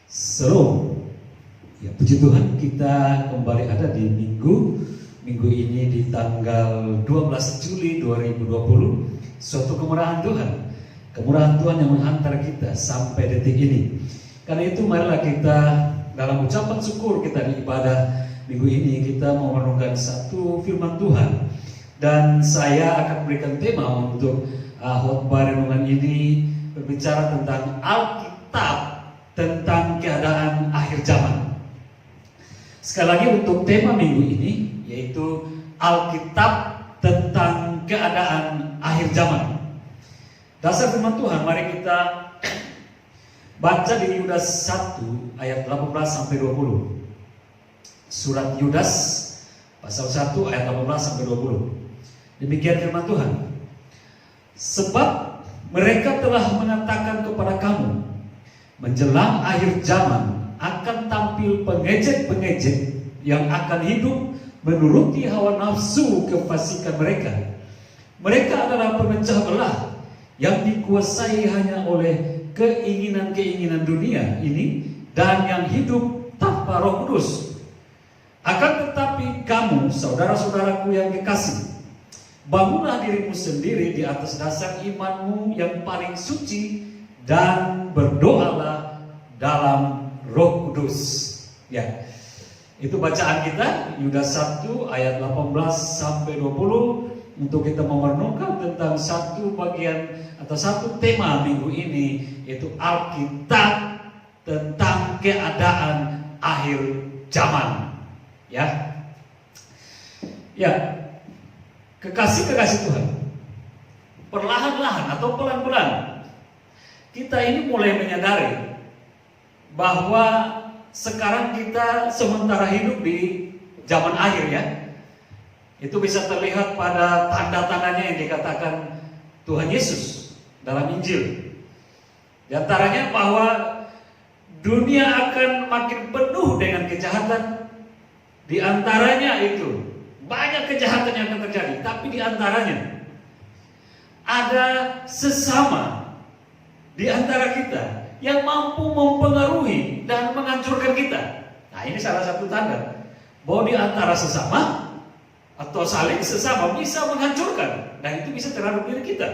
Shalom. Ya, puji Tuhan, kita kembali ada di minggu ini di tanggal 12 Juli 2020. Suatu kemurahan Tuhan yang menghantar kita sampai detik ini. Karena itu marilah kita dalam ucapan syukur kita di ibadah minggu ini kita mau merenungkan satu firman Tuhan. Dan saya akan berikan tema untuk khotbah renungan ini berbicara tentang Alkitab, tentang keadaan akhir zaman. Sekali lagi untuk tema minggu ini yaitu Alkitab tentang keadaan akhir zaman. Dasar firman Tuhan, mari kita baca di Yudas 1 ayat 18 sampai 20. Surat Yudas pasal 1 ayat 18 sampai 20. Demikian firman Tuhan. Sebab mereka telah mengatakan kepada kamu, menjelang akhir zaman akan tampil pengejek-pengejek yang akan hidup menuruti hawa nafsu kefasikan mereka. Mereka adalah pemecah belah yang dikuasai hanya oleh keinginan-keinginan dunia ini dan yang hidup tanpa Roh Kudus. Akan tetapi kamu, saudara-saudaraku yang kekasih, bangunlah dirimu sendiri di atas dasar imanmu yang paling suci dan berdoalah dalam Roh Kudus. Ya, itu bacaan kita Yudas 1 ayat 18 sampai 20 untuk kita merenungkan tentang satu bagian atau satu tema minggu ini, yaitu Alkitab tentang keadaan akhir zaman. Ya, kekasih-kekasih Tuhan, perlahan-lahan atau pelan-pelan kita ini mulai menyadari bahwa sekarang kita sementara hidup di zaman akhir, ya. Itu bisa terlihat pada tanda-tandanya yang dikatakan Tuhan Yesus dalam Injil. Di antaranya bahwa dunia akan makin penuh dengan kejahatan. Di antaranya itu banyak kejahatan yang akan terjadi, tapi di antaranya ada sesama di antara kita yang mampu mempengaruhi dan menghancurkan kita. Nah, ini salah satu tanda bahwa di antara sesama atau saling sesama bisa menghancurkan, dan itu bisa terhadap diri kita.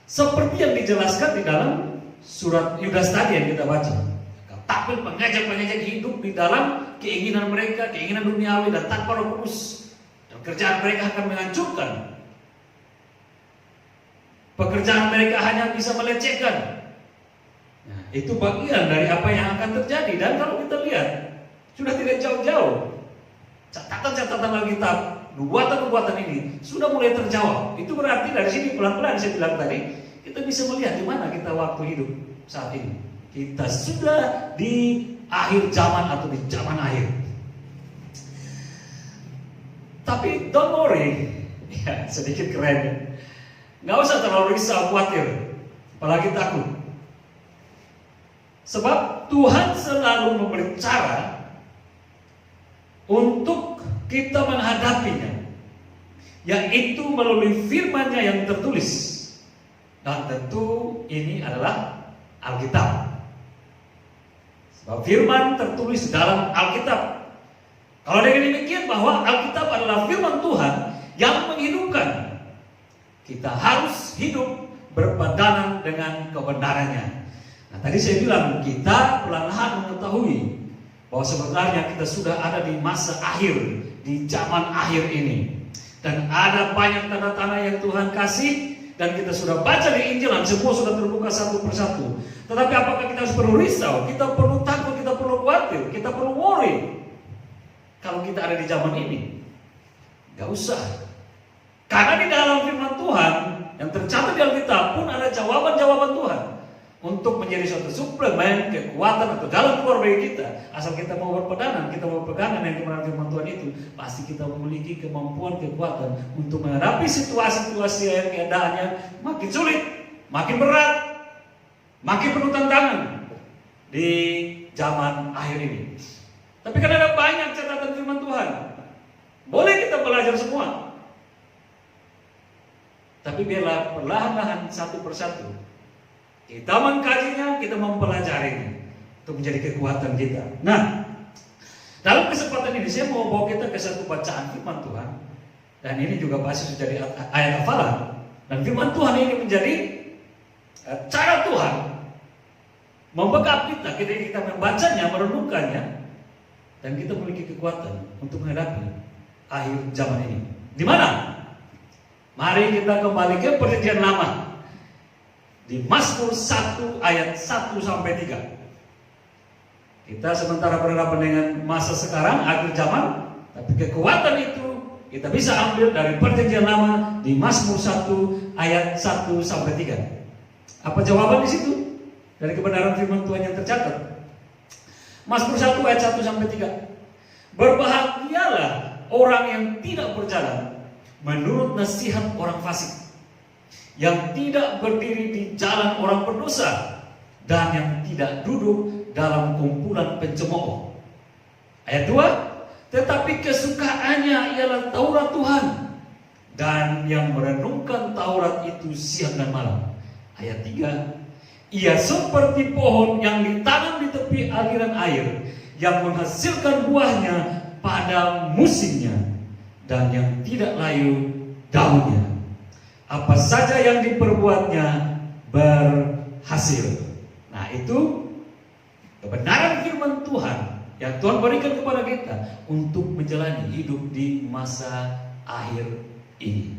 Seperti yang dijelaskan di dalam surat Yudas tadi yang kita baca. Tapi pengejek-pengejek hidup di dalam keinginan mereka, keinginan duniawi dan tanpa Roh Kudus. Dan kerjaan mereka akan menghancurkan. Pekerjaan mereka hanya bisa melecehkan. Nah, itu bagian dari apa yang akan terjadi. Dan kalau kita lihat, sudah tidak jauh-jauh. Catatan-catatan Alkitab, nubuatan-nubuatan ini sudah mulai terjawab. Itu berarti dari sini pelan-pelan saya bilang tadi, kita bisa melihat di mana kita waktu hidup saat ini. Kita sudah di akhir zaman atau di zaman akhir. Tapi don't worry, ya sedikit keren. Nggak usah terlalu risau, khawatir, apalagi takut. Sebab Tuhan selalu memberi cara untuk kita menghadapinya, yaitu melalui firman-Nya yang tertulis. Dan tentu ini adalah Alkitab. Sebab firman tertulis dalam Alkitab. Kalau dengan demikian bahwa Alkitab adalah firman Tuhan yang menghidupkan, kita harus hidup berpadanan dengan kebenarannya. Nah, tadi saya bilang kita perlahan mengetahui bahwa sebenarnya kita sudah ada di masa akhir, di zaman akhir ini. Dan ada banyak tanda-tanda yang Tuhan kasih, dan kita sudah baca di Injil, dan semua sudah terbuka satu persatu. Tetapi apakah kita harus perlu risau? Kita perlu takut, kita perlu khawatir, kita perlu worry kalau kita ada di zaman ini? Gak usah. Karena di dalam firman Tuhan yang tercatat di Alkitab pun ada jawaban-jawaban Tuhan untuk menjadi suatu suplemen kekuatan atau jalan keluar bagi kita. Asal kita mau berpegangan, kita mau pegangan yang kebenaran firman Tuhan itu, pasti kita memiliki kemampuan, kekuatan untuk menghadapi situasi-situasi yang keadaannya makin sulit, makin berat, makin penuh tantangan di zaman akhir ini. Tapi kan ada banyak catatan firman Tuhan, boleh kita belajar semua. Tapi biarlah perlahan-lahan satu persatu kita mengkajinya, kita mempelajarinya. untuk menjadi kekuatan kita. Nah, dalam kesempatan ini saya mau bawa kita ke satu bacaan firman Tuhan, dan ini juga pasti sudah jadi ayat hafalan. Dan firman Tuhan ini menjadi cara Tuhan membekap kita ketika kita membacanya, merenungkannya, dan kita memiliki kekuatan untuk menghadapi akhir zaman ini. Di mana? Mari kita kembali ke Perjanjian Lama. Di Mazmur 1 ayat 1 sampai 3. Kita sementara berhadapan dengan masa sekarang, akhir zaman, tapi kekuatan itu kita bisa ambil dari Perjanjian Lama di Mazmur 1 ayat 1 sampai 3. Apa jawaban di situ? Dari kebenaran firman Tuhan yang tercatat. Mazmur 1 ayat 1 sampai 3. Berbahagialah orang yang tidak berjalan menurut nasihat orang fasik, yang tidak berdiri di jalan orang berdosa, dan yang tidak duduk dalam kumpulan pencemooh. Ayat 2, tetapi kesukaannya ialah Taurat Tuhan, dan yang merenungkan Taurat itu siang dan malam. Ayat 3, ia seperti pohon yang ditanam di tepi aliran air, yang menghasilkan buahnya pada musimnya, dan yang tidak layu daunnya. Apa saja yang diperbuatnya berhasil. Nah, itu kebenaran firman Tuhan yang Tuhan berikan kepada kita untuk menjalani hidup di masa akhir ini.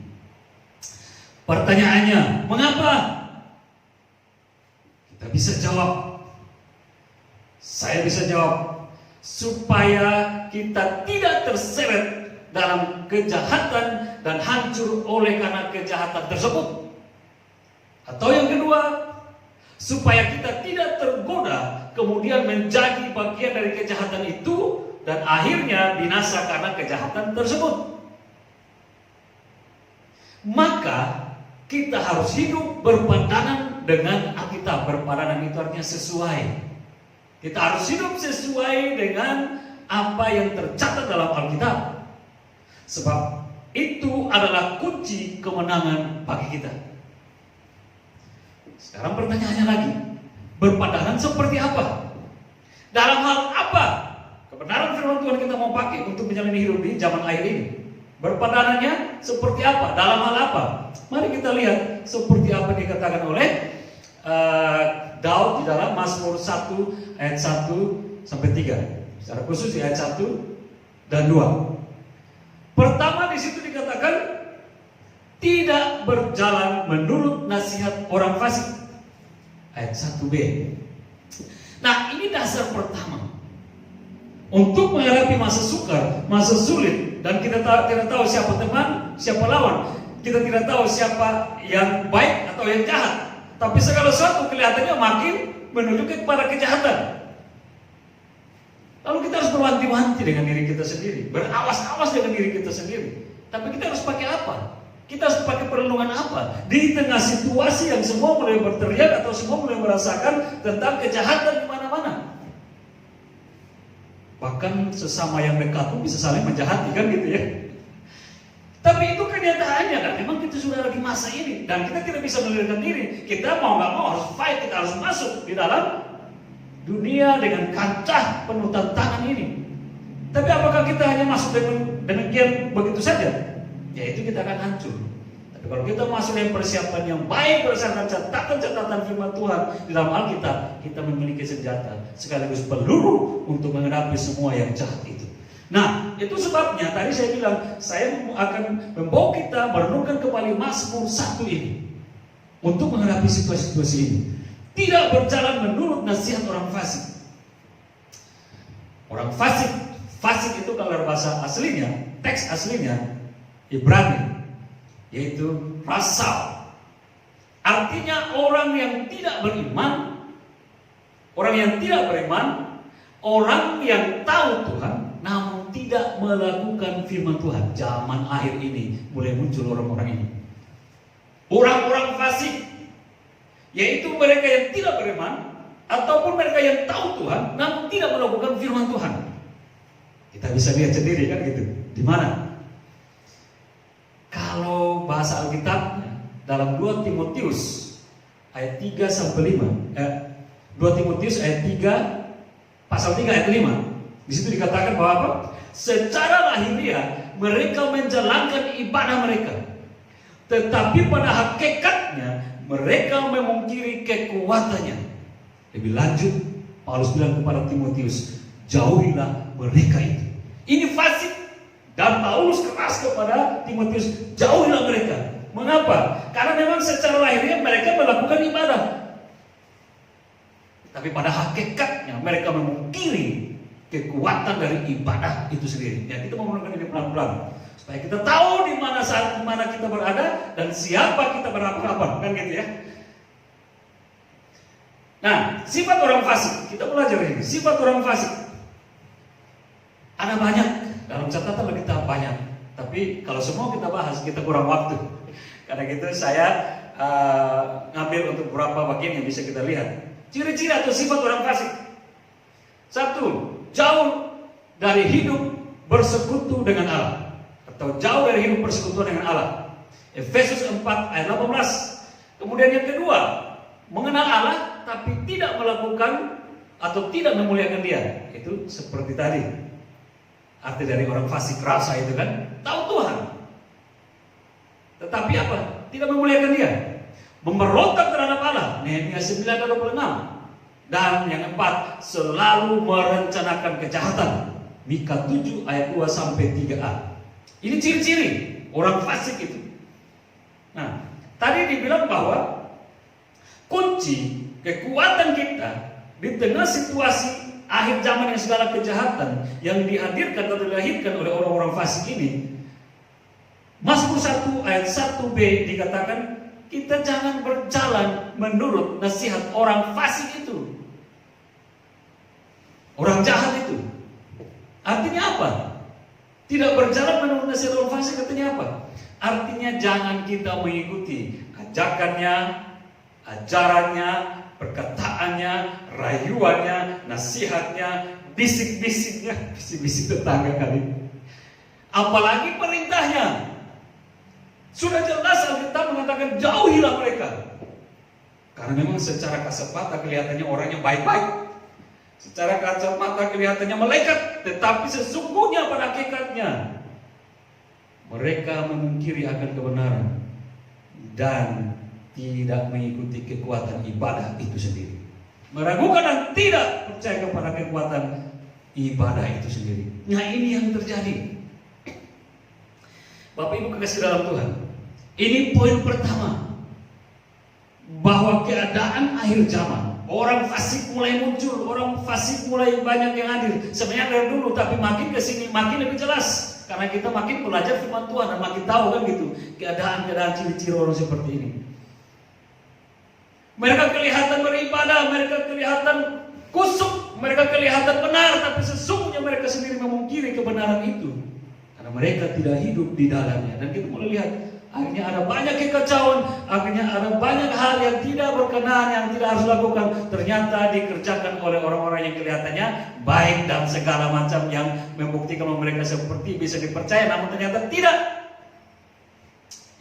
Pertanyaannya, mengapa? Kita bisa jawab. Saya bisa jawab. Supaya kita tidak terseret dalam kejahatan dan hancur oleh karena kejahatan tersebut. Atau yang kedua, supaya kita tidak tergoda kemudian menjadi bagian dari kejahatan itu dan akhirnya binasa karena kejahatan tersebut. Maka kita harus hidup berpadanan dengan Alkitab. Berpadanan itu artinya sesuai. Kita harus hidup sesuai dengan apa yang tercatat dalam Alkitab. Sebab itu adalah kunci kemenangan bagi kita. Sekarang pertanyaannya lagi, berpadanan seperti apa? Dalam hal apa kebenaran firman Tuhan kita mau pakai untuk menjalani hidup di zaman akhir ini? Berpadanannya seperti apa? Dalam hal apa? Mari kita lihat seperti apa dikatakan oleh Daud di dalam Mazmur 1 ayat 1 sampai 3. Secara khusus di ayat 1 dan 2. Pertama di situ dikatakan tidak berjalan menurut nasihat orang fasik. Ayat 1b. Nah, ini dasar pertama. Untuk menghadapi masa sukar, masa sulit, dan kita tidak tahu siapa teman, siapa lawan. Kita tidak tahu siapa yang baik atau yang jahat. Tapi segala sesuatu kelihatannya makin menuju kepada kejahatan. Lalu kita harus berwanti-wanti dengan diri kita sendiri, berawas-awas dengan diri kita sendiri. Tapi kita harus pakai apa? Kita harus pakai perlindungan apa? Di tengah situasi yang semua mulai berteriak atau semua mulai merasakan tentang kejahatan di mana-mana. Bahkan sesama yang dekat pun bisa saling menjahati, kan gitu ya. Tapi itu kenyataannya kan, memang kita sudah ada di masa ini dan kita tidak bisa melarikan diri. Kita mau nggak mau harus fight, kita harus masuk di dalam dunia dengan kancah penuh tantangan ini. Tapi apakah kita hanya masuk dengan demikian begitu saja? Ya itu kita akan hancur. Tapi kalau kita masuk dengan persiapan yang baik berdasarkan catatan-catatan firman Tuhan di dalam Alkitab, kita memiliki senjata sekaligus peluru untuk menghadapi semua yang jahat itu. Nah, itu sebabnya tadi saya bilang saya akan membawa kita merenungkan kembali Mazmur 1 ini untuk menghadapi situasi-situasi ini. Tidak berjalan menurut nasihat orang fasik. Orang fasik, fasik itu kalau bahasa aslinya, teks aslinya Ibrani, yaitu rasal. Artinya orang yang tidak beriman, orang yang tidak beriman, orang yang tahu Tuhan, namun tidak melakukan firman Tuhan. Zaman akhir ini mulai muncul orang-orang ini. Orang-orang fasik, yaitu mereka yang tidak beriman, ataupun mereka yang tahu Tuhan, namun tidak melakukan firman Tuhan. Kita bisa lihat sendiri kan gitu. Di mana? Kalau bahasa Alkitabnya dalam 2 Timotius ayat 3 sampai 5, 2 Timotius ayat 3 pasal 3 ayat 5. Di situ dikatakan bahwa apa? Secara lahiriah mereka menjalankan ibadah mereka, tetapi pada hakikatnya mereka memungkiri kekuatannya. Lebih lanjut, Paulus bilang kepada Timotius, jauhilah mereka itu. Ini fasik. Dan Paulus keras kepada Timotius, jauhilah mereka. Mengapa? Karena memang secara lahirnya mereka melakukan ibadah, tapi pada hakikatnya mereka memungkiri kekuatan dari ibadah itu sendiri. Ya, kita mau melakukan ini pelan-pelan supaya kita tahu di mana saat di mana kita berada dan siapa kita berhadapan, kan gitu ya. Nah, sifat orang fasik, kita belajar ini. Sifat orang fasik ada banyak, dalam catatan kita banyak. Tapi kalau semua kita bahas, kita kurang waktu. Karena gitu saya ngambil untuk beberapa bagian yang bisa kita lihat. Ciri-ciri atau sifat orang fasik. 1, jauh dari hidup bersekutu dengan Allah, atau jauh dari hidup persekutuan dengan Allah. Efesus 4 ayat 18. Kemudian yang kedua, mengenal Allah tapi tidak melakukan atau tidak memuliakan Dia. Itu seperti tadi. Arti dari orang fasik rasa itu kan, tahu Tuhan, tetapi apa? Tidak memuliakan Dia. Memberontak terhadap Allah. Nehemia 9 ayat 26. Dan yang keempat, selalu merencanakan kejahatan. Mika 7 ayat 2 sampai 3a. Ini ciri-ciri orang fasik itu. Nah, tadi dibilang bahwa kunci kekuatan kita di tengah situasi akhir zaman yang segala kejahatan yang dihadirkan atau dilahirkan oleh orang-orang fasik ini. Mazmur 1 ayat 1b dikatakan, kita jangan berjalan menurut nasihat orang fasik itu, orang jahat itu. Artinya apa? Tidak berjalan menurut nasihat orang fasik artinya apa? Artinya jangan kita mengikuti ajakannya, ajarannya, perkataannya, rayuannya, nasihatnya, bisik-bisiknya, bisik-bisik tetangga kali. Apalagi perintahnya. Sudah jelas Alkitab mengatakan jauhilah mereka. Karena memang secara kasat mata kelihatannya orangnya baik-baik. Secara kasat mata kelihatannya malaikat, tetapi sesungguhnya pada hakikatnya mereka memungkiri akan kebenaran dan tidak mengikuti kekuatan ibadah itu sendiri. Meragukan dan tidak percaya kepada kekuatan ibadah itu sendiri. Nah, ini yang terjadi. Bapak Ibu kekasih dalam Tuhan, ini poin pertama, bahwa keadaan akhir zaman, orang fasik mulai muncul, orang fasik mulai banyak yang hadir. Sebenarnya dari dulu, tapi makin kesini makin lebih jelas, karena kita makin belajar firman Tuhan dan makin tahu kan gitu keadaan ciri-ciri orang seperti ini. Mereka kelihatan beribadah, mereka kelihatan kusuk, mereka kelihatan benar, tapi sesungguhnya mereka sendiri memungkiri kebenaran itu. Karena mereka tidak hidup di dalamnya. Dan kita mulai lihat, akhirnya ada banyak kekacauan, akhirnya ada banyak hal yang tidak berkenan, yang tidak harus dilakukan, ternyata dikerjakan oleh orang-orang yang kelihatannya baik dan segala macam, yang membuktikan bahwa mereka seperti bisa dipercaya, namun ternyata tidak.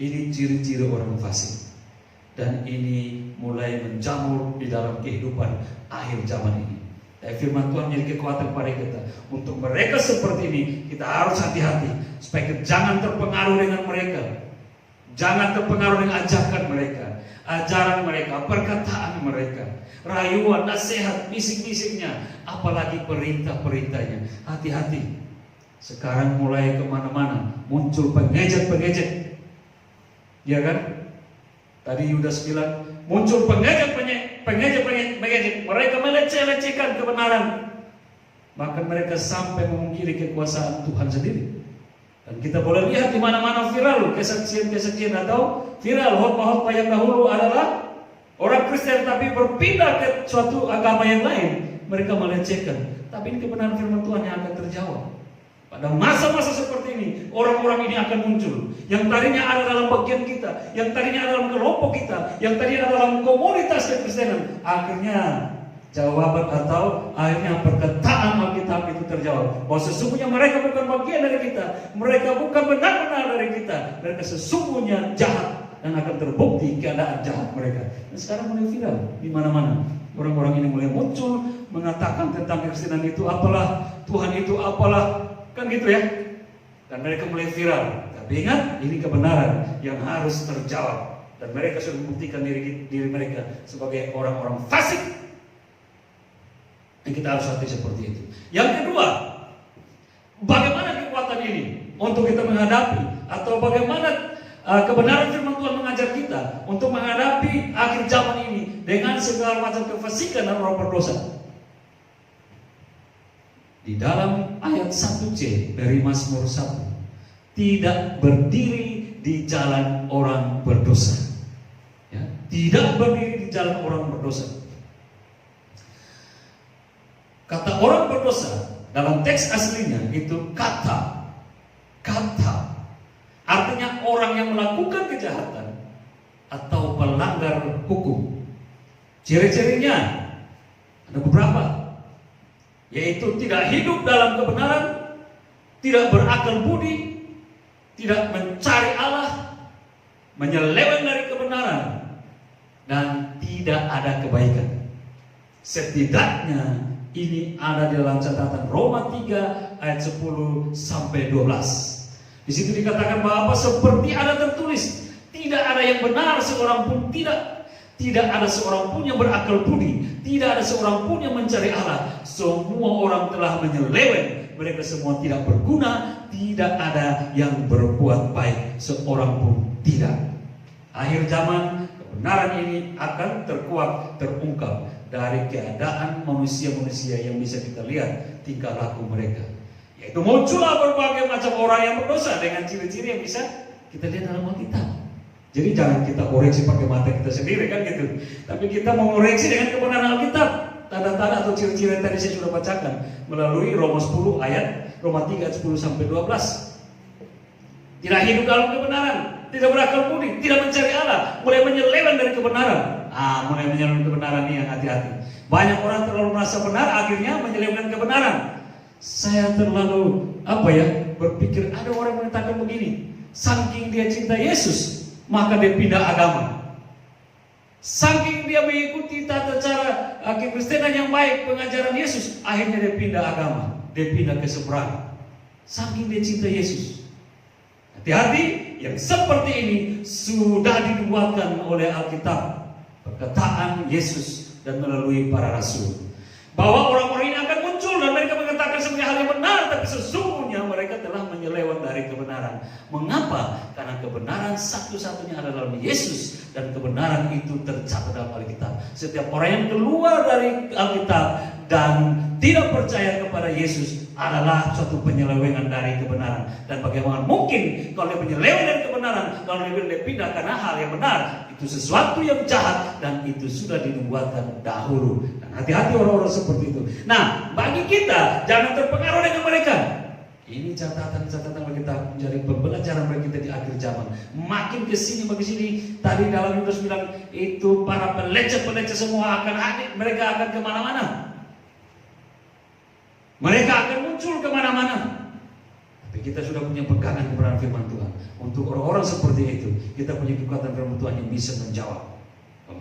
Ini ciri-ciri orang fasik. Dan ini mulai menjamur di dalam kehidupan akhir zaman ini. Firman Tuhan menjadi kekuatan kepada kita. Untuk mereka seperti ini, kita harus hati-hati supaya kita jangan terpengaruh dengan mereka. Jangan terpengaruh dengan ajakan mereka, ajaran mereka, perkataan mereka, rayuan, nasihat, bisik-bisiknya, apalagi perintah-perintahnya. Hati-hati. Sekarang mulai kemana-mana muncul pengejek-pengejek, ya kan? Tadi Yudas bilang muncul pengejek-pengejek. Mereka meleceh-lecehkan kebenaran. Bahkan mereka sampai memungkiri kekuasaan Tuhan sendiri. Dan kita boleh lihat di mana-mana viral kesaksian-kesaksian atau viral khotbah-khotbah yang dahulu adalah orang Kristen tapi berpindah ke suatu agama yang lain. Mereka melecehkan. Tapi ini kebenaran firman Tuhan yang akan terjawab. Pada masa-masa seperti ini, orang-orang ini akan muncul. Yang tadinya ada dalam bagian kita, yang tadinya ada dalam kelompok kita, yang tadinya ada dalam komunitas kekristenan. Akhirnya jawaban atau akhirnya perkataan Alkitab itu terjawab. Bahwa sesungguhnya mereka bukan bagian dari kita. Mereka bukan benar-benar dari kita. Mereka sesungguhnya jahat. Dan akan terbukti keadaan jahat mereka. Dan sekarang mulai viral di mana-mana. Orang-orang ini mulai muncul, mengatakan tentang kekristenan itu apalah, Tuhan itu apalah, kan gitu ya. Dan mereka mulai viral. Tapi ingat, ini kebenaran yang harus terjawab. Dan mereka sudah membuktikan diri mereka sebagai orang-orang fasik. Dan kita harus hati seperti itu. Yang kedua, bagaimana kekuatan ini untuk kita menghadapi, atau bagaimana kebenaran firman Tuhan mengajar kita untuk menghadapi akhir zaman ini dengan segala macam kefasikan dan orang berdosa. Di dalam ayat 1C dari Mazmur 1, tidak berdiri di jalan orang berdosa. Ya, tidak berdiri di jalan orang berdosa. Kata orang berdosa dalam teks aslinya itu kata. Artinya orang yang melakukan kejahatan atau pelanggar hukum. Ciri-cirinya ada beberapa, yaitu tidak hidup dalam kebenaran, tidak berakal budi, tidak mencari Allah, menyeleweng dari kebenaran, dan tidak ada kebaikan. Setidaknya ini ada di dalam catatan Roma 3 ayat 10 sampai 12. Di situ dikatakan bahwa seperti ada tertulis, tidak ada yang benar seorang pun, tidak ada seorang pun yang berakal budi, tidak ada seorang pun yang mencari Allah. Semua orang telah menyeleweng, mereka semua tidak berguna, tidak ada yang berbuat baik, seorang pun tidak. Akhir zaman, kebenaran ini akan terkuak, terungkap dari keadaan manusia-manusia yang bisa kita lihat tingkah laku mereka. Yaitu muncullah berbagai macam orang yang berdosa dengan ciri-ciri yang bisa kita lihat dalam Alkitab. Jadi jangan kita koreksi pakai mata kita sendiri kan gitu. Tapi kita mau koreksi dengan kebenaran Alkitab. Tanda-tanda atau ciri-ciri yang tadi saya sudah bacakan melalui Roma 10 ayat Roma 3 ayat 10 sampai 12. Tidak hidup dalam kebenaran, tidak berakal budi, tidak mencari Allah, mulai menyeleweng dari kebenaran. Mulai menyeleweng kebenaran ini yang hati-hati. Banyak orang terlalu merasa benar, akhirnya menyelewengkan kebenaran. Saya terlalu berpikir, ada orang mengatakan begini, saking dia cinta Yesus, maka dia pindah agama. Saking dia mengikuti tata cara kekristenan yang baik, pengajaran Yesus, akhirnya dia pindah agama, dia pindah ke seberang. Saking dia cinta Yesus. Hati-hati, yang seperti ini sudah dibuatkan oleh Alkitab, perkataan Yesus dan melalui para rasul, bahwa orang-orang ini akan muncul dan mereka mengatakan sebagai hal yang benar, tapi sesungguhnya mereka telah menyeleweng dari kebenaran. Mengapa? Karena kebenaran satu-satunya adalah dalam Yesus, dan kebenaran itu tercatat dalam Alkitab. Setiap orang yang keluar dari Alkitab dan tidak percaya kepada Yesus adalah suatu penyelewengan dari kebenaran. Dan bagaimana mungkin kalau dia penyeleweng dari kebenaran, kalau dia pindah karena hal yang benar, itu sesuatu yang jahat dan itu sudah dibuatkan dahulu. Dan hati-hati orang-orang seperti itu. Nah, bagi kita jangan terpengaruh dengan mereka. Ini catatan-catatan kita menjadi pembelajaran bagi kita di akhir zaman. Makin kesini, tadi dalam Yunus bilang itu para pelecet-pelecet semua akan hadir, mereka akan kemana-mana. Mereka akan muncul kemana-mana. Tapi kita sudah punya pegangan kebenaran firman Tuhan. Untuk orang-orang seperti itu, kita punya kekuatan firman Tuhan yang bisa menjawab.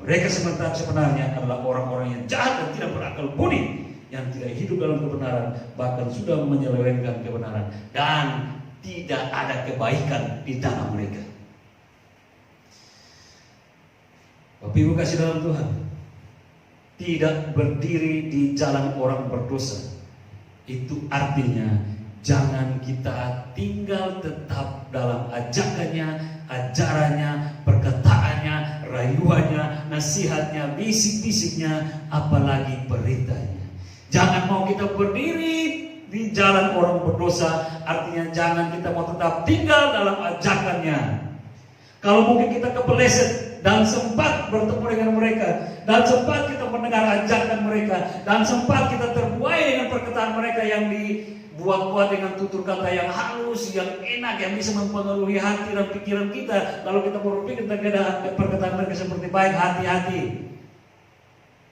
Mereka sebenarnya adalah orang-orang yang jahat dan tidak berakal budi, yang tidak hidup dalam kebenaran, bahkan sudah menyelewengkan kebenaran, dan tidak ada kebaikan di dalam mereka. Bapak Ibu kasih dalam Tuhan, tidak berdiri di jalan orang berdosa, itu artinya jangan kita tinggal tetap dalam ajakannya, ajarannya, perkataannya, rayuannya, nasihatnya, bisik-bisiknya, apalagi perintahnya. Jangan mau kita berdiri di jalan orang berdosa, artinya jangan kita mau tetap tinggal dalam ajakannya. Kalau mungkin kita kepeleset dan sempat bertemu dengan mereka, dan sempat kita mendengar ajakan mereka, dan sempat kita terbuai dengan perkataan mereka yang dibuat-buat dengan tutur kata yang halus, yang enak, yang bisa mempengaruhi hati dan pikiran kita. Lalu kita berpikir tentang perkataan mereka seperti baik, hati-hati.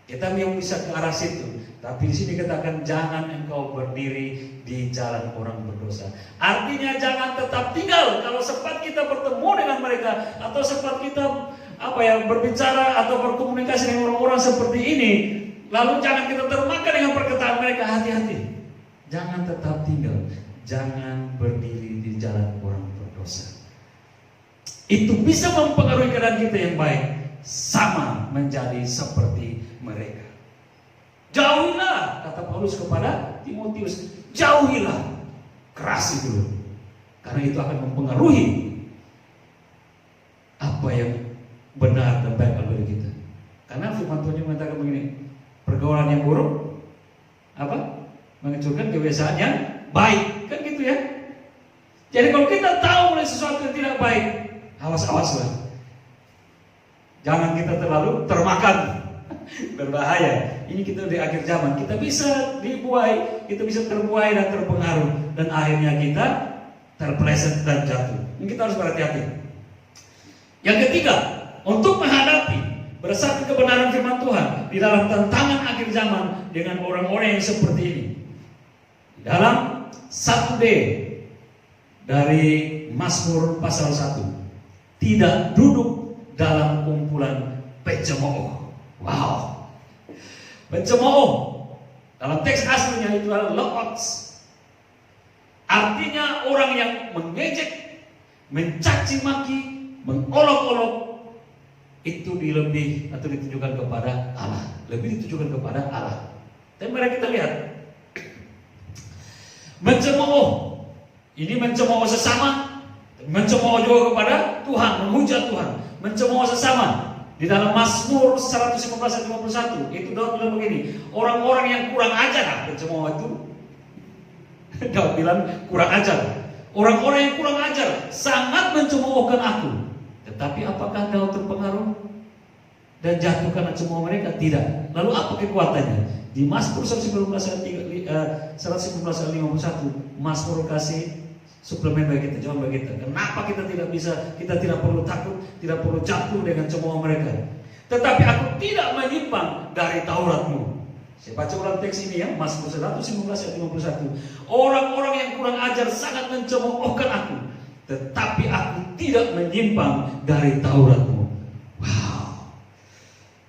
Kita memang bisa ke arah situ. Tapi di sini katakan jangan engkau berdiri di jalan orang berdosa. Artinya jangan tetap tinggal. Kalau sempat kita bertemu dengan mereka, atau sempat kita berbicara atau berkomunikasi dengan orang-orang seperti ini, Lalu jangan kita termakan dengan perkataan mereka. Hati-hati, jangan tetap tinggal, jangan berdiri di jalan orang berdosa. Itu bisa mempengaruhi keadaan kita yang baik, sama menjadi seperti mereka. Jauhilah, kata Paulus kepada Timotius, jauhilah keras itu, karena itu akan mempengaruhi apa yang benar dan baik bagi kita. Karena firman Tuhan yang mengatakan begini, pergaulan yang buruk apa? Menghancurkan kebiasaan yang baik, kan gitu ya. Jadi kalau kita tahu mulai sesuatu yang tidak baik, awas-awaslah, jangan kita terlalu termakan. Berbahaya. Ini kita di akhir zaman, kita bisa dibuai, kita bisa terbuai dan terpengaruh, dan akhirnya kita terpeleset dan jatuh. Ini kita harus berhati-hati. Yang ketiga, untuk menghadapi berdasarkan kebenaran firman Tuhan di dalam tantangan akhir zaman dengan orang-orang yang seperti ini. Dalam 1D dari Mazmur pasal 1, tidak duduk dalam kumpulan pencemooh. Wow, pencemooh dalam teks aslinya itu adalah lo'ots. Artinya orang yang mengejek, mencaci maki, mengolok-olok, itu dilebih atau ditujukan kepada Allah, lebih ditujukan kepada Allah. Dan mari kita lihat, mencemooh ini mencemooh sesama, mencemooh juga kepada Tuhan, menghujat Tuhan, mencemooh sesama. Di dalam Mazmur 115-51 itu Daud bilang begini, orang-orang yang kurang ajar, pencemooh itu Daud bilang kurang ajar. Orang-orang yang kurang ajar sangat mencemoohkan aku. Tetapi apakah Daud terpengaruh dan jatuh karena cemooh mereka? Tidak. Lalu apa kekuatannya? Di Mazmur 115-51 Mazmur kasih suplemen bagi kita, jawaban bagi kita. Kenapa kita tidak bisa, kita tidak perlu takut, tidak perlu jatuh dengan cemooh mereka. Tetapi aku tidak menyimpang dari Tauratmu. Saya baca ulang teks ini ya, Mazmur 115-51. Orang-orang yang kurang ajar sangat mencemoohkan aku, tetapi aku tidak menyimpang dari Tauratmu. Wow.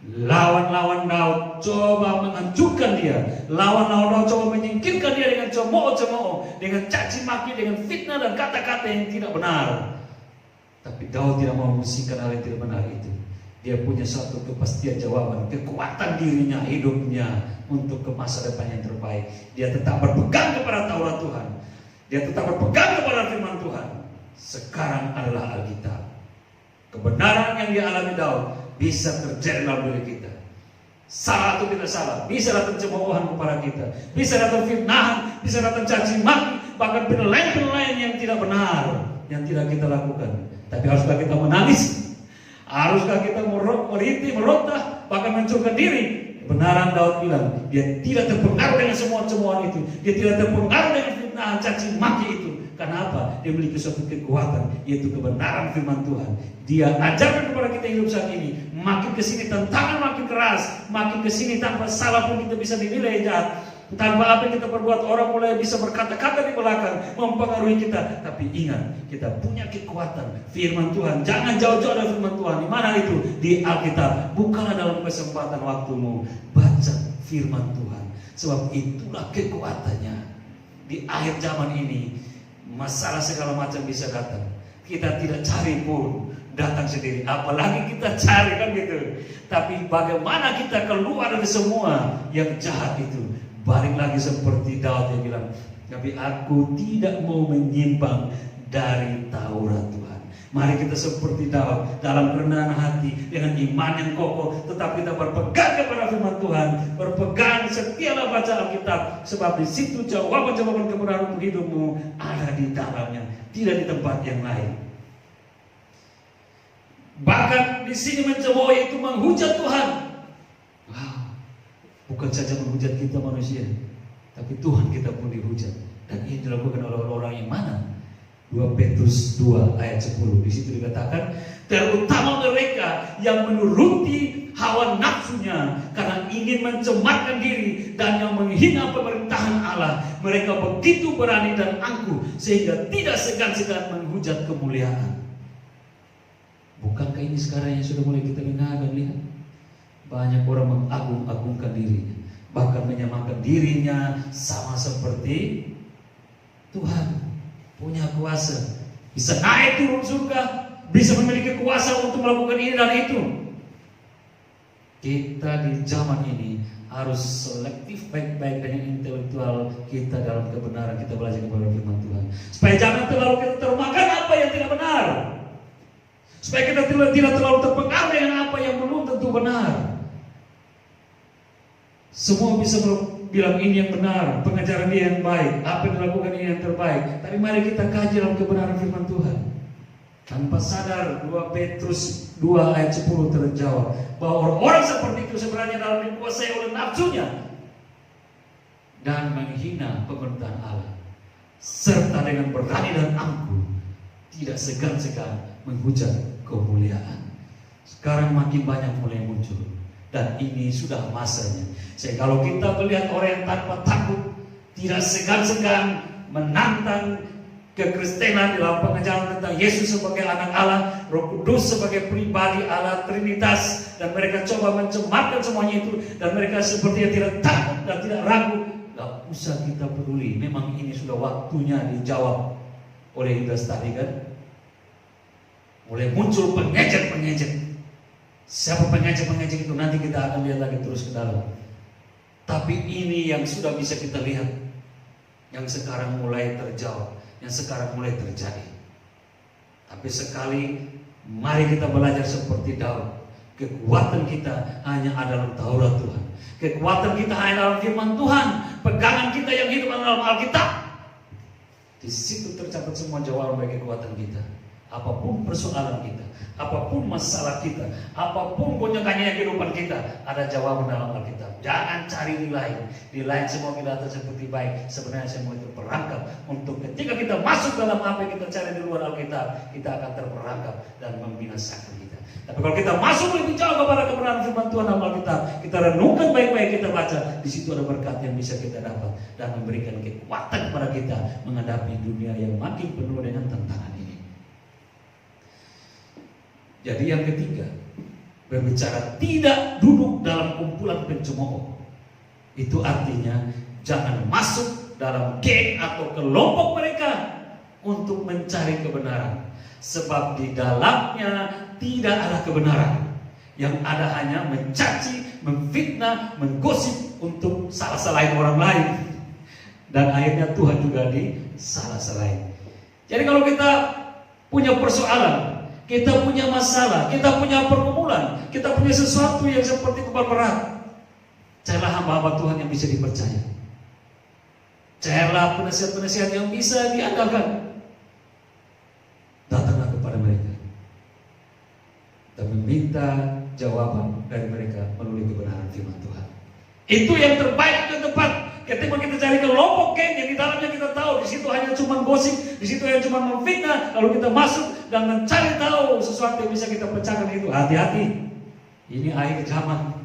Lawan-lawan Daud coba menghancurkan dia. Lawan-lawan Daud coba menyingkirkan dia dengan cemooh-cemooh, dengan caci maki, dengan fitnah dan kata-kata yang tidak benar. Tapi Daud tidak mau membisikkan hal yang tidak benar itu. Dia punya suatu kepastian jawaban, kekuatan dirinya, hidupnya untuk ke masa depan yang terbaik. Dia tetap berpegang kepada Taurat Tuhan. Dia tetap berpegang kepada firman Tuhan. Sekarang adalah Alkitab. Kebenaran yang dialami Daud bisa terjadi dalam diri kita. Salah atau tidak salah, bisa datang cemoohan kepada kita, bisa datang fitnahan, bisa datang caci maki, bahkan penilaian-penilaian yang tidak benar yang tidak kita lakukan. Tapi haruskah kita menangis? Haruskah kita merintih, meronta, bahkan mencurahkan diri? Kebenaran Daud bilang, dia tidak terpengaruh dengan semua cemoohan itu. Dia tidak terpengaruh dengan fitnahan, caci maki itu. Karena apa? Dia memiliki suatu kekuatan, yaitu kebenaran firman Tuhan. Dia ajarkan kepada kita hidup saat ini. Makin kesini tantangan makin keras, makin kesini tanpa salah pun kita bisa dinilai jahat. Tanpa apa yang kita perbuat, orang mulai bisa berkata-kata di belakang, mempengaruhi kita. Tapi ingat, kita punya kekuatan firman Tuhan. Jangan jauh-jauh dari firman Tuhan. Di mana itu? Di Alkitab. Bukalah dalam kesempatan waktumu, baca firman Tuhan. Sebab itulah kekuatannya. Di akhir zaman ini, masalah segala macam bisa datang. Kita tidak cari pun datang sendiri, apalagi kita cari, kan gitu. Tapi bagaimana kita keluar dari semua yang jahat itu? Balik lagi seperti Daud yang bilang, tapi aku tidak mau menyimpang dari Taurat Tuhan. Mari kita seperti Daud, dalam kerendahan hati, dengan iman yang kokoh, tetap kita berpegang kepada firman Tuhan, berpegang setialah baca Alkitab, sebab di situ jawaban-jawaban kebenaran untuk hidupmu ada di dalamnya, tidak di tempat yang lain. Bahkan di sini mencemooh itu menghujat Tuhan. Wow. Bukan saja menghujat kita manusia, tapi Tuhan kita pun dihujat. Dan ini dilakukan oleh orang-orang yang mana? 2 Petrus 2 ayat 10. Di situ dikatakan, terutama mereka yang menuruti hawa nafsunya karena ingin mencemarkan diri dan yang menghina pemerintahan Allah. Mereka begitu berani dan angkuh sehingga tidak segan-segan menghujat kemuliaan. Bukankah ini sekarang yang sudah mulai kita dengar dan lihat? Banyak orang mengagung-agungkan dirinya, bahkan menyamakan dirinya sama seperti Tuhan, punya kuasa, bisa naik turun surga, bisa memiliki kuasa untuk melakukan ini dan itu. Kita di zaman ini harus selektif baik-baik dengan intelektual kita dalam kebenaran. Kita belajar kepada firman Tuhan, supaya jangan terlalu kita termakan apa yang tidak benar, supaya kita tidak terlalu terpengaruh dengan apa yang belum tentu benar. Semua bisa bilang ini yang benar, pengajaran dia yang baik, apa yang dilakukan ini yang terbaik. Tapi mari kita kaji dalam kebenaran firman Tuhan. Tanpa sadar 2 Petrus 2 ayat 10 terjawab bahwa orang-orang seperti itu sebenarnya dalam dikuasai oleh nafsunya dan menghina pemerintahan Allah, serta dengan berani dan angkuh tidak segan-segan menghujat kemuliaan. Sekarang makin banyak mulai muncul, dan ini sudah masanya. Sehingga kalau kita melihat orang yang tanpa takut, tidak segan-segan menantang kekristenan dalam pengajaran tentang Yesus sebagai anak Allah, Roh Kudus sebagai pribadi Allah, Trinitas, dan mereka coba mencemarkan semuanya itu, dan mereka sepertinya tidak takut dan tidak ragu, gak usah kita peduli. Memang ini sudah waktunya dijawab oleh Yudas tadi kan. Mulai muncul pengejek-pengejek. Siapa pengejek-pengejek itu nanti kita akan lihat lagi terus ke dalam. Tapi ini yang sudah bisa kita lihat, yang sekarang mulai terjawab, yang sekarang mulai terjadi. Tapi sekali mari kita belajar seperti Daud. Kekuatan kita hanya ada dalam Taurat Tuhan. Kekuatan kita hanya dalam firman Tuhan. Pegangan kita yang hidup dalam Alkitab. Di situ tercatat semua jawaban bagi kekuatan kita. Apapun persoalan kita, apapun masalah kita, apapun gonjang-ganjingnya kehidupan kita, ada jawaban dalam Alkitab. Jangan cari di lain semua kelihatan seperti baik. Sebenarnya semua itu perangkap untuk ketika kita masuk dalam apa yang kita cari di luar Alkitab, kita akan terperangkap dan membinasakan kita. Tapi kalau kita masuk lebih jauh kepada kebenaran firman Tuhan dalam Alkitab, kita renungkan baik-baik, kita baca, di situ ada berkat yang bisa kita dapat dan memberikan kekuatan kepada kita menghadapi dunia yang makin penuh dengan tantangan ini. Jadi yang ketiga, berbicara tidak duduk dalam kumpulan pencemooh. Itu artinya jangan masuk dalam geng atau kelompok mereka untuk mencari kebenaran. Sebab di dalamnya tidak ada kebenaran. Yang ada hanya mencaci, memfitnah, menggosip untuk salah-salahin orang lain. Dan akhirnya Tuhan juga disalah-salahin. Jadi kalau kita punya persoalan, kita punya masalah, kita punya pergumulan, kita punya sesuatu yang seperti beban berat, carilah hamba-hamba Tuhan yang bisa dipercaya. Carilah penasihat-penasihat yang bisa diandalkan. Datanglah kepada mereka dan meminta jawaban dari mereka melalui kebenaran firman Tuhan. Itu yang terbaik, itu yang tepat. Ketika kita cari kelompok geng yang di dalamnya kita tahu di situ hanya cuma gosip, di situ hanya cuma memfitnah, lalu kita masuk dan mencari tahu sesuatu yang bisa kita pecahkan, itu hati-hati. Ini akhir zaman.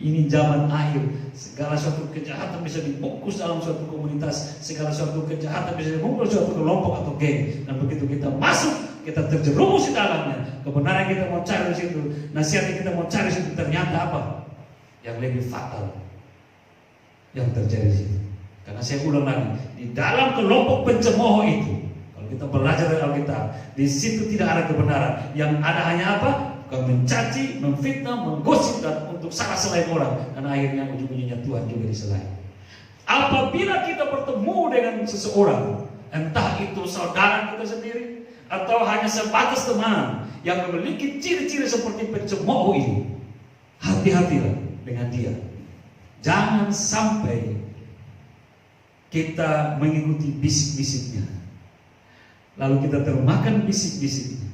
Ini zaman akhir. Segala suatu kejahatan bisa dibungkus dalam suatu komunitas, segala suatu kejahatan bisa dibungkus suatu kelompok atau geng. Dan begitu kita masuk, kita terjerumus di dalamnya. Kebenaran kita mau cari di situ, nasihat yang kita mau cari di situ, ternyata apa? Yang lebih fatal yang terjadi di situ. Karena saya ulang lagi, di dalam kelompok pencemooh itu, kalau kita belajar dari Alkitab, di situ tidak ada kebenaran. Yang ada hanya apa? Mencaci, memfitnah, menggosip, dan untuk salah-salahin orang. Dan akhirnya ujung-ujungnya Tuhan juga disalahin. Apabila kita bertemu dengan seseorang, entah itu saudara kita sendiri atau hanya sebatas teman yang memiliki ciri-ciri seperti pencemooh ini, hati-hatilah dengan dia. Jangan sampai kita mengikuti bisik-bisiknya, lalu kita termakan bisik-bisiknya.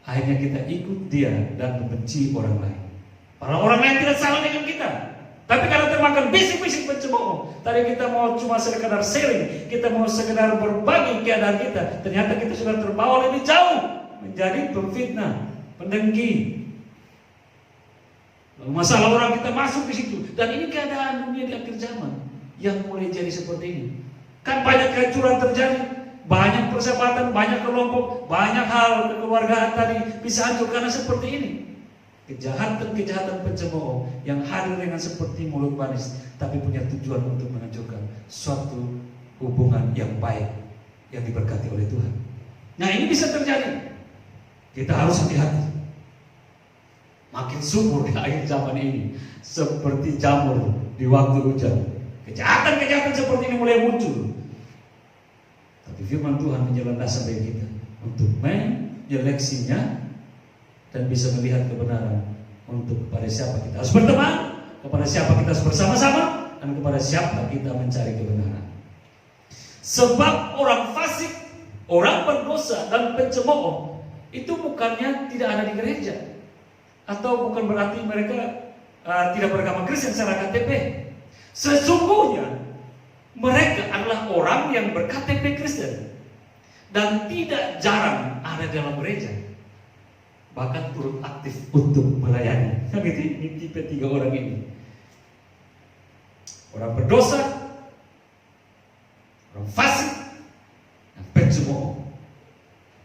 Akhirnya kita ikut dia dan membenci orang lain. Para orang lain tidak salah dengan kita, tapi karena termakan bisik-bisik pencemooh, tadi kita mau cuma sekedar sharing, kita mau sekedar berbagi keadaan kita, ternyata kita sudah terbawa lebih jauh menjadi pemfitnah, pendengki. Masalah orang kita masuk di situ, dan ini keadaan dunia di akhir zaman yang mulai jadi seperti ini. Kan banyak kehancuran terjadi, banyak persahabatan, banyak kelompok, banyak hal kekeluargaan tadi bisa hancur karena seperti ini. Kejahatan-kejahatan pencemooh yang hadir dengan seperti mulut manis, tapi punya tujuan untuk menghancurkan suatu hubungan yang baik yang diberkati oleh Tuhan. Nah, ini bisa terjadi. Kita harus hati-hati. Makin subur di akhir zaman ini, seperti jamur di waktu hujan. Kejahatan-kejahatan seperti ini mulai muncul. Tapi firman Tuhan menjalan dasar bagi kita untuk menyeleksinya dan bisa melihat kebenaran untuk kepada siapa kita harus berteman, kepada siapa kita harus bersama-sama, dan kepada siapa kita mencari kebenaran. Sebab orang fasik, orang berdosa dan pencemooh itu bukannya tidak ada di gereja, atau bukan berarti mereka tidak beragama Kristen secara KTP. Sesungguhnya mereka adalah orang yang ber-KTP Kristen dan tidak jarang ada dalam gereja, bahkan turut aktif untuk melayani. Kan gitu, ini tipe 3 orang ini. Orang berdosa, orang fasik, dan pencemooh.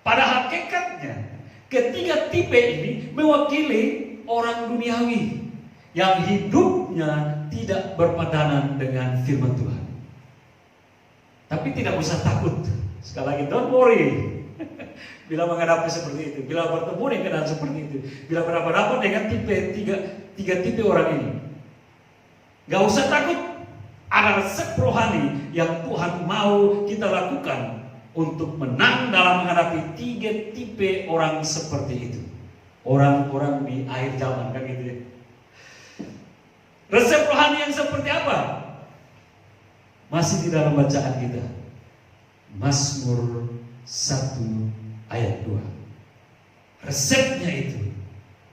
Pada hakikatnya, ketiga tipe ini mewakili orang duniawi yang hidupnya tidak berpadanan dengan firman Tuhan. Tapi tidak usah takut. Sekali lagi, don't worry. Bila menghadapi seperti itu, bila bertemu dengan keadaan seperti itu, bila berhadapan dengan tiga tipe orang ini, gak usah takut. Ada resep rohani yang Tuhan mau kita lakukan untuk menang dalam menghadapi 3 tipe orang seperti itu. Orang-orang di akhir zaman, kan gitu ya. Resep rohani yang seperti apa? Masih di dalam bacaan kita. Mazmur 1 ayat 2. Resepnya itu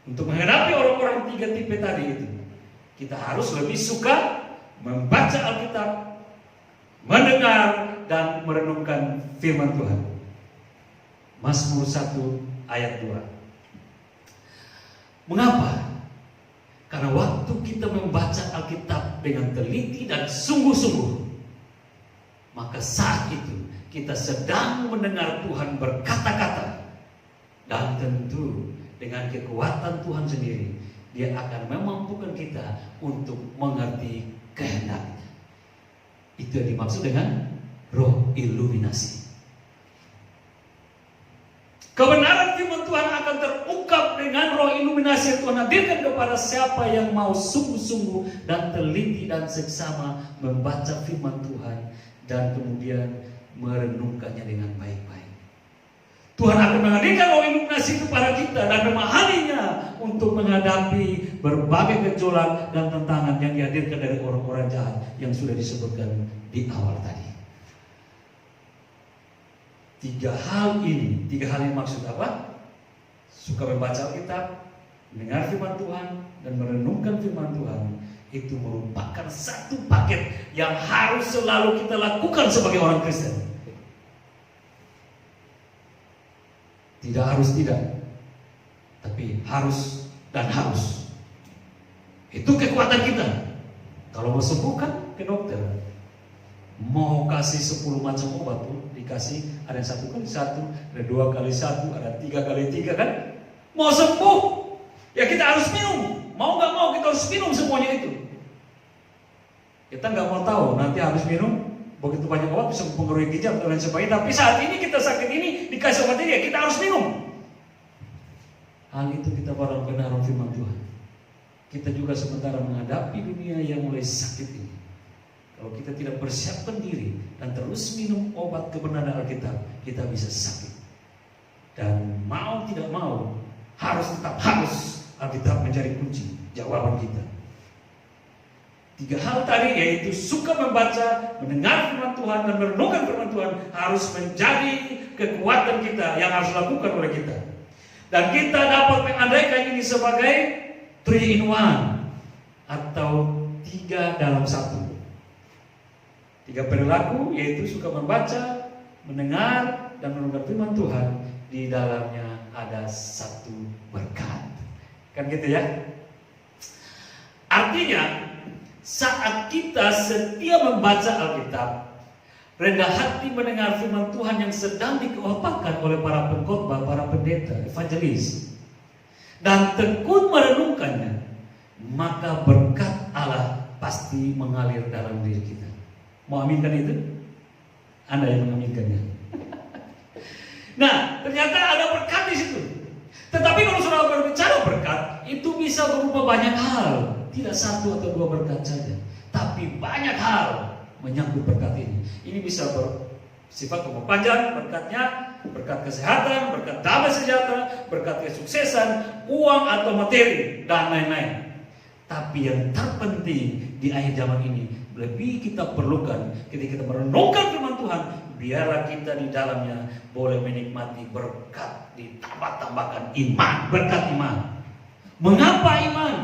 untuk menghadapi orang-orang 3 tipe tadi itu, kita harus lebih suka membaca Alkitab, mendengar dan merenungkan firman Tuhan. Mazmur 1 ayat 2. Mengapa? Karena waktu kita membaca Alkitab dengan teliti dan sungguh-sungguh, maka saat itu kita sedang mendengar Tuhan berkata-kata. Dan tentu dengan kekuatan Tuhan sendiri, Dia akan memampukan kita untuk mengerti kehendaknya. Itu yang dimaksud dengan roh iluminasi. Kebenaran firman Tuhan akan terungkap dengan roh iluminasi yang Tuhan hadirkan kepada siapa yang mau sungguh-sungguh dan teliti dan seksama membaca firman Tuhan dan kemudian merenungkannya dengan baik-baik. Tuhan akan menghadirkan roh iluminasi kepada kita dan memahaminya untuk menghadapi berbagai gejolak dan tantangan yang dihadirkan dari orang-orang jahat yang sudah disebutkan di awal tadi. 3 hal ini maksud apa? Suka membaca Alkitab, mendengar firman Tuhan, dan merenungkan firman Tuhan. Itu merupakan satu paket yang harus selalu kita lakukan sebagai orang Kristen. Tidak harus tidak, tapi harus dan harus. Itu kekuatan kita. Kalau mau sembuhkan ke dokter, mau kasih 10 macam obat pun dikasih, ada 1 kali 1, ada 2 kali 1, ada 3 kali 3 kan? Mau sembuh, ya kita harus minum. Mau gak mau kita harus minum semuanya itu. Kita nggak mau tahu nanti habis minum begitu banyak obat bisa mempengaruhi ginjal dan lain sebagainya. Tapi saat ini kita sakit ini dikasih obat ini, ya kita harus minum. Hal itu kita baru benar firman Tuhan. Kita juga sementara menghadapi dunia yang mulai sakit ini. Kalau kita tidak persiapkan diri dan terus minum obat kebenaran Alkitab, kita bisa sakit. Dan mau tidak mau, harus Alkitab menjadi kunci jawaban kita. 3 hal tadi, yaitu suka membaca, mendengar firman Tuhan, dan merenungkan firman Tuhan, harus menjadi kekuatan kita yang harus dilakukan oleh kita. Dan kita dapat mengandaikan ini sebagai 3 in 1 atau 3 dalam 1. 3 perilaku, yaitu suka membaca, mendengar, dan merenungkan firman Tuhan. Di dalamnya ada 1 berkat. Kan gitu ya? Artinya, saat kita setia membaca Alkitab, rendah hati mendengar firman Tuhan yang sedang dikemukakan oleh para pengkhotbah, para pendeta, evangelis, dan tekun merenungkannya, maka berkat Allah pasti mengalir dalam diri kita. Mau aminkan itu? Anda yang mengaminkannya. Nah, ternyata ada berkat di situ. Tetapi kalau saudara berbicara berkat, itu bisa berupa banyak hal. Tidak satu atau dua berkat saja, tapi banyak hal menyangkut berkat ini. Ini bisa bersifat umur panjang, berkatnya, berkat kesehatan, berkat damai sejahtera, berkat kesuksesan, uang atau materi, dan lain-lain. Tapi yang terpenting di akhir zaman ini, lebih kita perlukan ketika kita merenungkan firman Tuhan, biarlah kita di dalamnya boleh menikmati berkat, ditambah-tambahkan iman, berkat iman. Mengapa iman?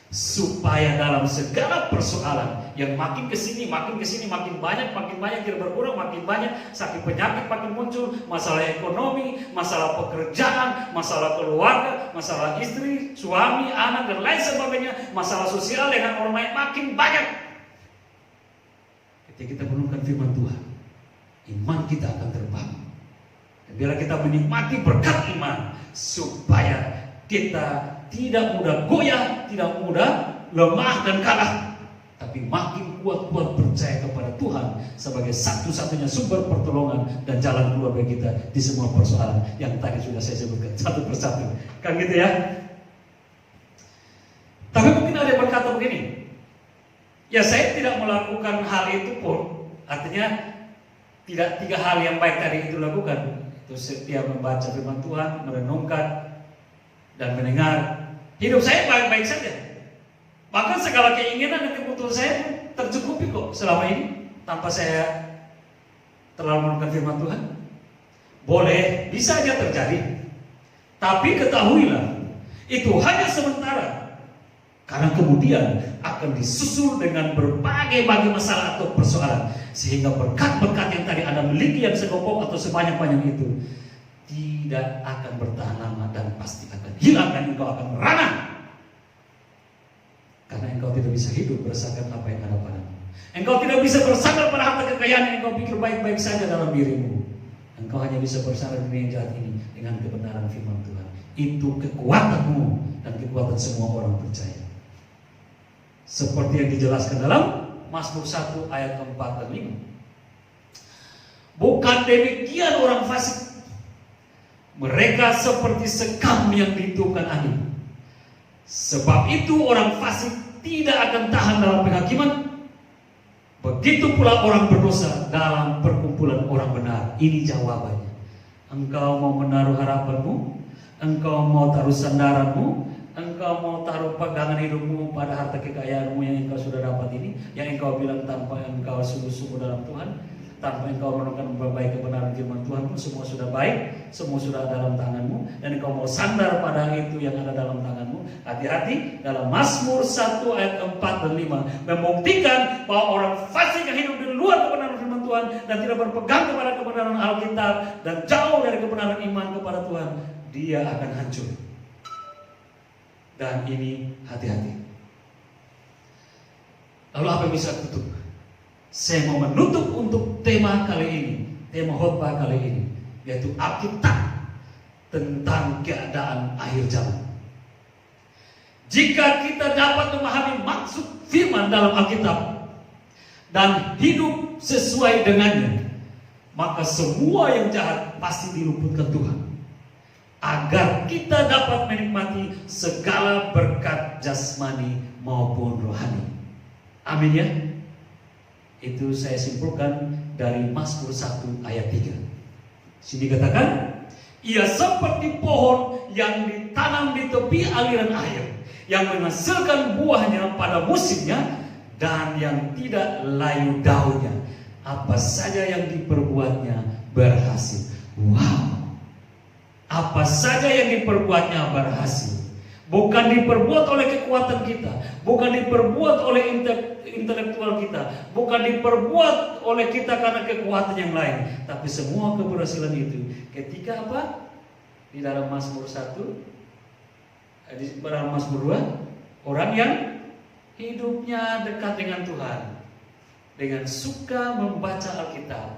Supaya dalam segala persoalan yang makin kesini, makin banyak tidak berkurang, makin banyak, sakit penyakit makin muncul, masalah ekonomi, masalah pekerjaan, masalah keluarga, masalah istri, suami, anak, dan lain sebagainya, masalah sosial dengan orang lain makin banyak. Ketika kita merenungkan firman Tuhan, iman kita akan terbangun. Dan biarlah kita menikmati berkat iman, supaya kita tidak mudah goyah, tidak mudah lemah dan kalah, tapi makin kuat-kuat percaya kepada Tuhan sebagai satu-satunya sumber pertolongan dan jalan keluar bagi kita di semua persoalan yang tadi sudah saya sebutkan satu persatu. Kan gitu ya? Tapi mungkin ada yang berkata begini, ya saya tidak melakukan hal itu pun, artinya tidak 3 hal yang baik tadi itu lakukan. Itu setiap membaca firman Tuhan, merenungkan, dan mendengar, hidup saya baik-baik saja. Bahkan segala keinginan dan kebutuhan saya tercukupi kok selama ini, tanpa saya terlalu merenungkan firman Tuhan. Boleh, bisa aja terjadi. Tapi ketahuilah, itu hanya sementara. Karena kemudian akan disusul dengan berbagai masalah atau persoalan. Sehingga berkat-berkat yang tadi Anda miliki yang segompong atau sebanyak-banyak itu tidak akan bertahan lama dan pasti akan hilang dan engkau akan merana. Karena engkau tidak bisa hidup berdasarkan apa yang ada padamu. Engkau tidak bisa bersandar pada harta kekayaan yang engkau pikir baik-baik saja dalam dirimu. Engkau hanya bisa bersandar di dunia yang jahat ini dengan kebenaran firman Tuhan. Itu kekuatanmu dan kekuatan semua orang percaya. Seperti yang dijelaskan dalam Mazmur 1 ayat 4 dan 5. Bukan demikian orang fasik. Mereka seperti sekam yang ditiupkan angin. Sebab itu orang fasik tidak akan tahan dalam penghakiman. Begitu pula orang berdosa dalam perkumpulan orang benar. Ini jawabannya. Engkau mau menaruh harapanmu, engkau mau taruh sandaranmu, engkau mau taruh pegangan hidupmu pada harta kekayaanmu yang engkau sudah dapat ini, yang engkau bilang tanpa engkau sungguh-sungguh dalam Tuhan, tanpa engkau menemukan berbaik kebenaran firman Tuhan pun semua sudah baik, semua sudah dalam tanganmu, dan engkau mau sandar pada itu yang ada dalam tanganmu. Hati-hati, dalam Mazmur 1 ayat 4 dan 5 membuktikan bahwa orang fasik yang hidup di luar kebenaran firman Tuhan dan tidak berpegang kepada kebenaran Alkitab dan jauh dari kebenaran iman kepada Tuhan, dia akan hancur. Dan ini hati-hati. Lalu apa yang bisa tutup? Saya mau menutup untuk tema kali ini, tema khotbah kali ini, yaitu Alkitab tentang keadaan akhir zaman. Jika kita dapat memahami maksud firman dalam Alkitab dan hidup sesuai dengannya, maka semua yang jahat pasti diluputkan Tuhan, agar kita dapat menikmati segala berkat jasmani maupun rohani. Amin ya. Itu saya simpulkan dari Mazmur 1 ayat 3. Sini katakan, ia seperti pohon yang ditanam di tepi aliran air, yang menghasilkan buahnya pada musimnya dan yang tidak layu daunnya. Apa saja yang diperbuatnya berhasil. Wow. Apa saja yang diperbuatnya berhasil. Bukan diperbuat oleh kekuatan kita, bukan diperbuat oleh intelektual kita, bukan diperbuat oleh kita karena kekuatan yang lain, tapi semua keberhasilan itu ketika apa? Di dalam Mazmur 1, di dalam Mazmur 2, orang yang hidupnya dekat dengan Tuhan, dengan suka membaca Alkitab,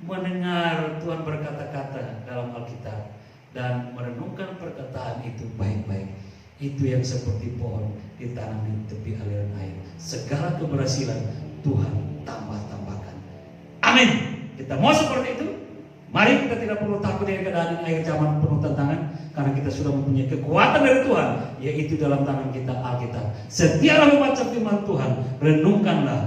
mendengar Tuhan berkata-kata dalam Alkitab, dan merenungkan perkataan itu baik-baik. Itu yang seperti pohon ditanam di tepi aliran air. Segala keberhasilan Tuhan tambah-tambahkan. Amin. Kita mau seperti itu. Mari kita tidak perlu takut dengan keadaan akhir zaman penuh tantangan, karena kita sudah mempunyai kekuatan dari Tuhan, yaitu dalam tangan kita Alkitab. Setiap membaca firman Tuhan, renungkanlah,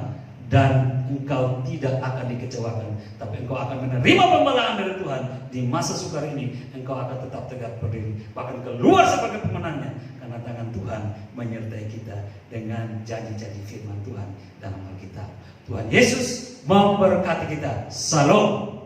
dan engkau tidak akan dikecewakan, tapi engkau akan menerima pembelaan dari Tuhan. Di masa sukar ini engkau akan tetap tegak berdiri, bahkan keluar sebagai pemenangnya, karena tangan Tuhan menyertai kita dengan janji-janji firman Tuhan dalam Alkitab. Tuhan Yesus memberkati kita. Salam.